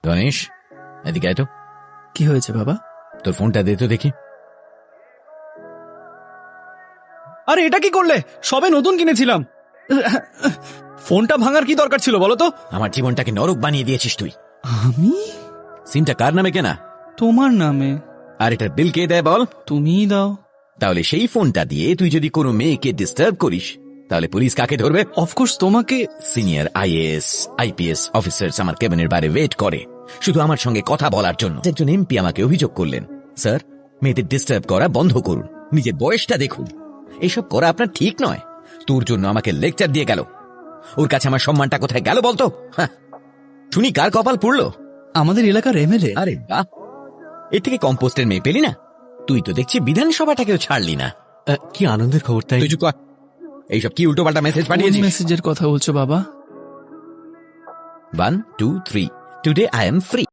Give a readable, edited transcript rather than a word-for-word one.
গণেশ, এদিকে আয় তো। কি হয়েছে বাবা? তোর ফোনটা দে তো দেখি। আরে এটা কি করলে? সবে নতুন কিনেছিলাম। ফোনটা ভাঙার কি দরকার ছিল বলো তো? আমার জীবনটাকে নরক বানিয়ে দিয়েছিস তুই। আমি? সিমটা কার নামে কেনা? তোমার নামে। আর এটার বিল কে দেয় বল? তুমিই দাও। তাহলে সেই ফোনটা দিয়ে তুই যদি কোনো মেয়েকে ডিস্টার্ব করিস, তাহলে পুলিশ কাকে ধরবে? অফকোর্স তোমাকে। সিনিয়র আইএএস আইপিএস অফিসার্স আমার কেবিনের বাইরে ওয়েট করে শুধু আমার সঙ্গে কথা বলার জন্য। একজন এমপি আমাকে অভিযোগ করলেন, স্যার মেয়েদের ডিস্টার্ব করা বন্ধ করুন, নিজের বয়সটা দেখুন, এসব করা আপনার ঠিক নয়। তোর জন্য আমাকে লেকচার দিয়ে গেল। ওর কাছে আমার সম্মানটা কোথায় গেল বলতো? শুনি কার কপাল পুড়লো? আমাদের এলাকার এমএলএ। আরে বাহ, এর থেকে কম্পোস্টের মেয়ে পেলি না? তুই তো দেখছি বিধানসভাটাকেও ছাড়লি না। কি আনন্দের খবর তাই। তুই চুপ কর। এইসব কি উল্টোপাল্টা মেসেজ কোন পাঠিয়েছিস? মেসেজের কথা বলছো বাবা? 1 2 3 টুডে আই এম ফ্রি।